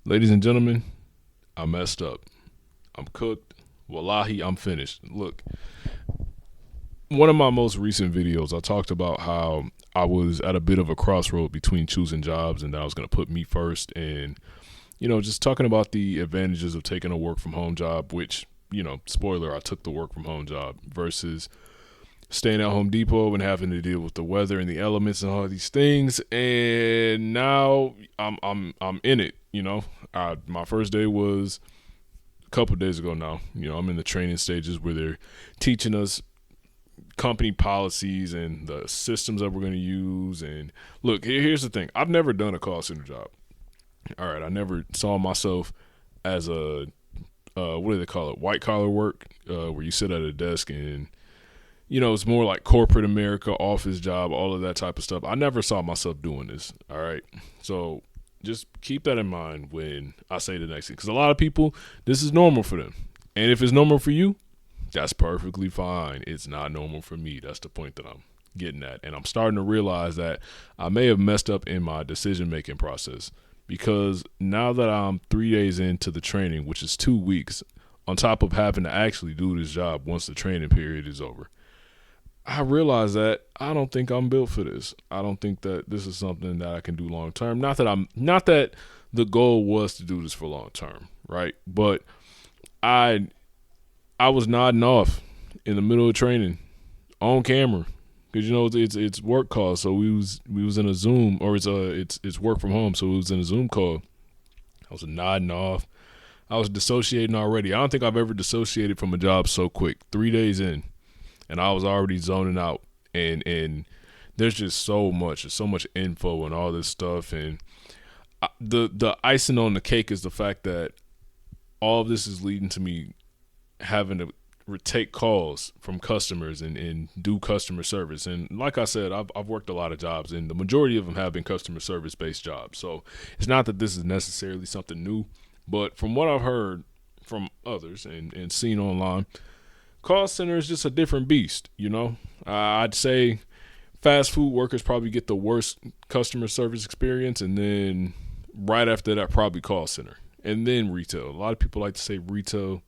Ladies and gentlemen, I messed up. I'm cooked. Wallahi, I'm finished. Look, one of my most recent videos, I talked about how I was at a bit of a crossroad between choosing jobs and that I was going to put me first. And, just talking about the advantages of taking a work from home job, which, spoiler, I took the work from home job versus staying at Home Depot and having to deal with the weather and the elements and all these things. And now I'm in it. My first day was a couple of days ago now. I'm in the training stages where they're teaching us company policies and the systems that we're going to use. And look, here's the thing: I've never done a call center job. All right, I never saw myself as a what do they call it? White collar work, where you sit at a desk and it's more like corporate America, office job, all of that type of stuff. I never saw myself doing this. All right. So just keep that in mind when I say the next thing. Because a lot of people, this is normal for them. And if it's normal for you, that's perfectly fine. It's not normal for me. That's the point that I'm getting at. And I'm starting to realize that I may have messed up in my decision-making process. Because now that I'm 3 days into the training, which is 2 weeks, on top of having to actually do this job once the training period is over, I realize that I don't think I'm built for this. I don't think that this is something that I can do long term. Not that the goal was to do this for long term, right? But I was nodding off in the middle of training on camera because it's work call. So we was in a Zoom, or it's work from home. So it was in a Zoom call. I was nodding off. I was dissociating already. I don't think I've ever dissociated from a job so quick. 3 days in. And I was already zoning out, and there's just so much info and all this stuff, and the icing on the cake is the fact that all of this is leading to me having to take calls from customers and do customer service. And like I said, I've worked a lot of jobs, and the majority of them have been customer service based jobs. So it's not that this is necessarily something new, but from what I've heard from others and seen online, call center is just a different beast, I'd say fast food workers probably get the worst customer service experience, and then right after that, probably call center, and then retail. A lot of people like to say retail,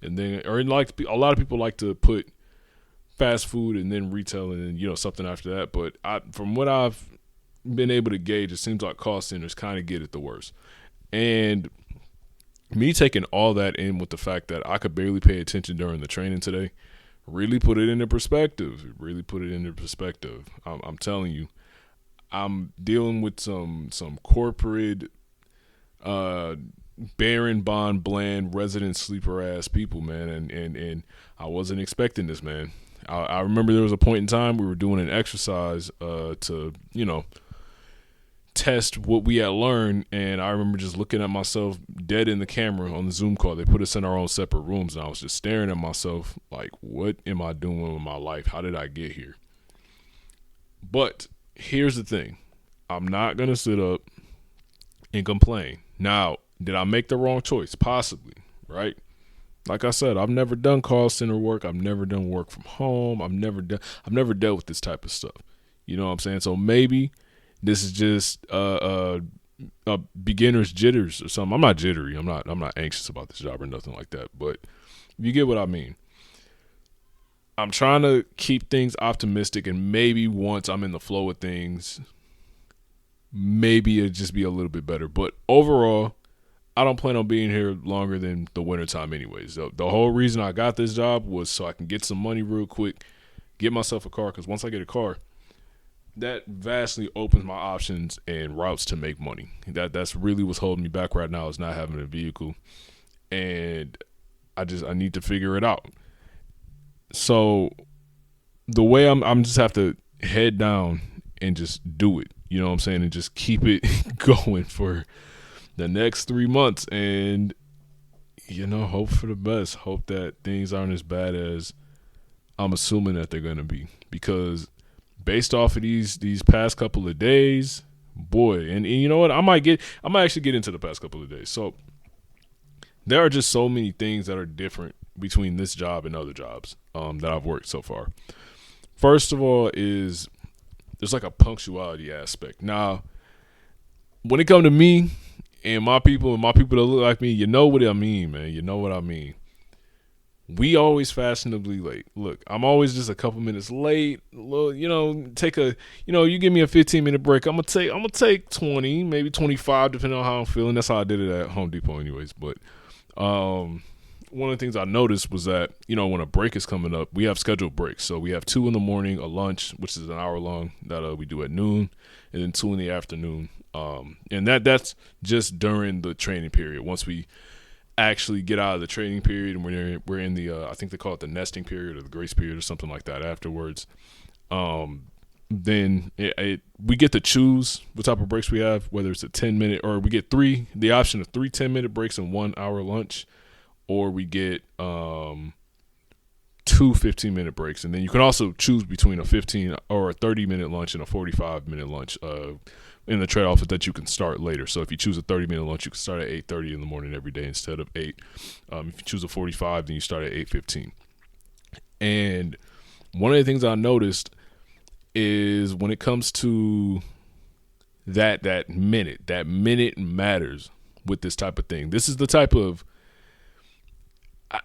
and then, or a lot of people like to put fast food and then retail, and then something after that. But from what I've been able to gauge, it seems like call centers kind of get it the worst, and me taking all that in with the fact that I could barely pay attention during the training today really put it into perspective. I'm telling you, I'm dealing with some corporate, barren, bond, bland, resident sleeper ass people, man. And I wasn't expecting this, man. I remember there was a point in time we were doing an exercise to, test what we had learned, and I remember just looking at myself dead in the camera on the Zoom call. They put us in our own separate rooms, and I was just staring at myself like, what am I doing with my life? How did I get here? But here's the thing. I'm not going to sit up and complain. Now, did I make the wrong choice? Possibly, right? Like I said, I've never done call center work. I've never done work from home. I've never dealt with this type of stuff. You know what I'm saying? So maybe this is just a beginner's jitters or something. I'm not jittery. I'm not anxious about this job or nothing like that. But you get what I mean. I'm trying to keep things optimistic, and maybe once I'm in the flow of things, maybe it'll just be a little bit better. But overall, I don't plan on being here longer than the wintertime anyways. The whole reason I got this job was so I can get some money real quick, get myself a car, because once I get a car, that vastly opens my options and routes to make money. That's really what's holding me back right now, is not having a vehicle, and I need to figure it out. So the way I'm just have to head down and just do it. You know what I'm saying? And just keep it going for the next 3 months, and hope for the best. Hope that things aren't as bad as I'm assuming that they're gonna be, because based off of these past couple of days, boy, and you know what? I might actually get into the past couple of days. So there are just so many things that are different between this job and other jobs that I've worked so far. First of all, is there's like a punctuality aspect. Now, when it comes to me, And my people that look like me, you know what I mean, man. You know what I mean. We always fashionably late. Look, I'm always just a couple minutes late. Take a, you give me a 15-minute break. I'm gonna take 20, maybe 25, depending on how I'm feeling. That's how I did it at Home Depot, anyways. But one of the things I noticed was that when a break is coming up, we have scheduled breaks. So we have 2 in the morning, a lunch, which is an hour long that we do at noon, and then 2 in the afternoon. And that's just during the training period. Once we actually get out of the training period and we're in the I think they call it the nesting period or the grace period or something like that afterwards, then we get to choose what type of breaks we have, whether it's a 10-minute or we get the option of 3 10-minute breaks and 1 hour lunch, or we get 2 15-minute breaks. And then you can also choose between a 15 or a 30-minute lunch and a 45-minute lunch. In the trade-off is that you can start later. So if you choose a 30-minute lunch, you can start at 8:30 in the morning every day instead of 8. If you choose a 45, then you start at 8:15. And one of the things I noticed is when it comes to that minute matters with this type of thing. This is the type of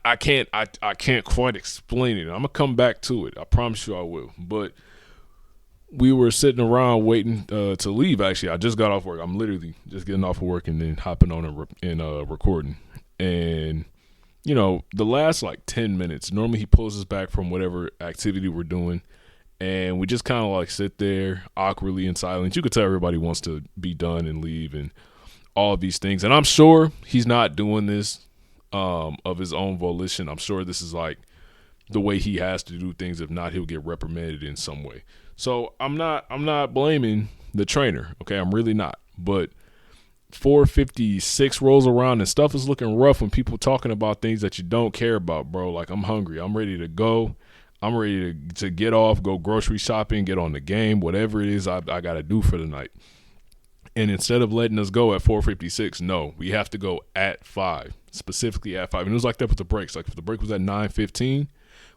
I can't quite explain it. I'm gonna come back to it. I promise you I will. But we were sitting around waiting to leave. Actually, I just got off work. I'm literally just getting off of work and then hopping on and recording. And the last like 10 minutes, normally he pulls us back from whatever activity we're doing, and we just kind of like sit there awkwardly in silence. You could tell everybody wants to be done and leave and all of these things. And I'm sure he's not doing this of his own volition. I'm sure this is like the way he has to do things. If not, he'll get reprimanded in some way. So I'm not blaming the trainer. Okay, I'm really not. But 4:56 rolls around and stuff is looking rough when people talking about things that you don't care about, bro. Like, I'm hungry. I'm ready to go. I'm ready to get off, go grocery shopping, get on the game, whatever it is I got to do for the night. And instead of letting us go at 4:56, no, we have to go at 5, specifically at 5. And it was like that with the breaks. Like if the break was at 9:15,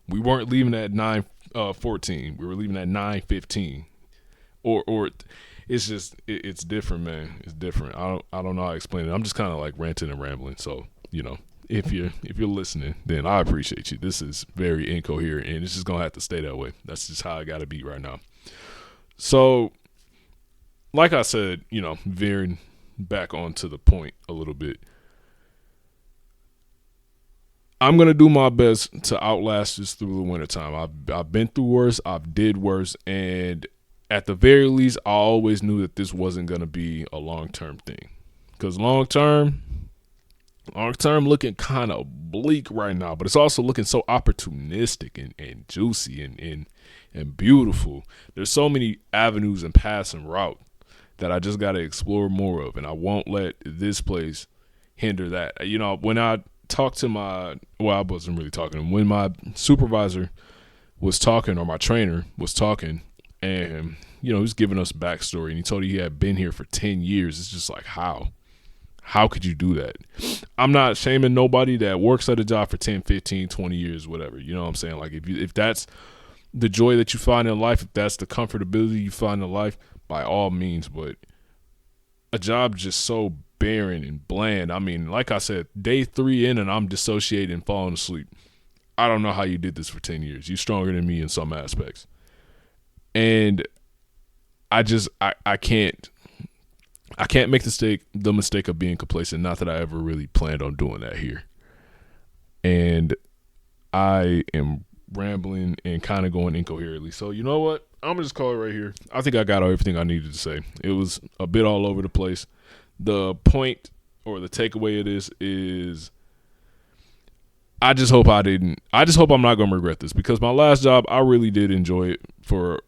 we weren't leaving at 9:14. We were leaving at 9:15. Or it's just it's different, man. It's different. I don't know how to explain it. I'm just kind of like ranting and rambling. So if you're listening, then I appreciate you. This is very incoherent, and it's just gonna have to stay that way. That's just how I gotta be right now. So, like I said, veering back onto the point a little bit, I'm going to do my best to outlast this through the wintertime. I've been through worse. I've did worse. And at the very least, I always knew that this wasn't going to be a long-term thing. Because long-term looking kind of bleak right now. But it's also looking so opportunistic and juicy and beautiful. There's so many avenues and paths and routes that I just got to explore more of. And I won't let this place hinder that. When I talked to I wasn't really talking. When my supervisor was talking, or my trainer was talking, and he was giving us backstory, and he told he had been here for 10 years. It's just like, how could you do that? I'm not shaming nobody that works at a job for 10, 15, 20 years, whatever. You know what I'm saying? Like if that's the joy that you find in life, if that's the comfortability you find in life, by all means. But a job just so barren and bland. I mean, like I said, day 3 in and I'm dissociating and falling asleep. I don't know how you did this for 10 years. You're stronger than me in some aspects. And I can't make the mistake of being complacent. Not that I ever really planned on doing that here. And I am rambling and kind of going incoherently. So you know what? I'm gonna just call it right here. I think I got everything I needed to say. It was a bit all over the place. The point or the takeaway of this is I just hope I'm not gonna regret this, because my last job, I really did enjoy it, for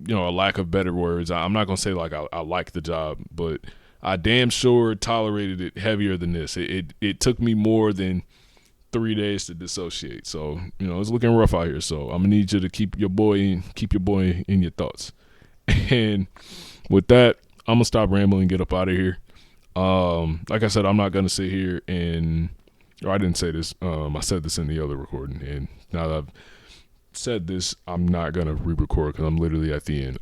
a lack of better words. I'm not gonna say like I like the job, but I damn sure tolerated it heavier than this. It took me more than 3 days to dissociate. So, it's looking rough out here. So I'm gonna need you to keep your boy in your thoughts. And with that, I'm gonna stop rambling and get up out of here. Like I said, I'm not gonna sit here I didn't say this. I said this in the other recording, and now that I've said this, I'm not gonna re-record because I'm literally at the end.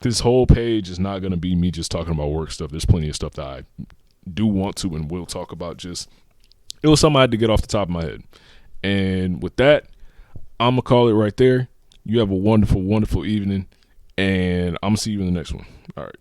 This whole page is not gonna be me just talking about work stuff. There's plenty of stuff that I do want to and will talk about. Just it was something I had to get off the top of my head. And with that, I'm gonna call it right there. You have a wonderful, wonderful evening, and I'm gonna see you in the next one. All right.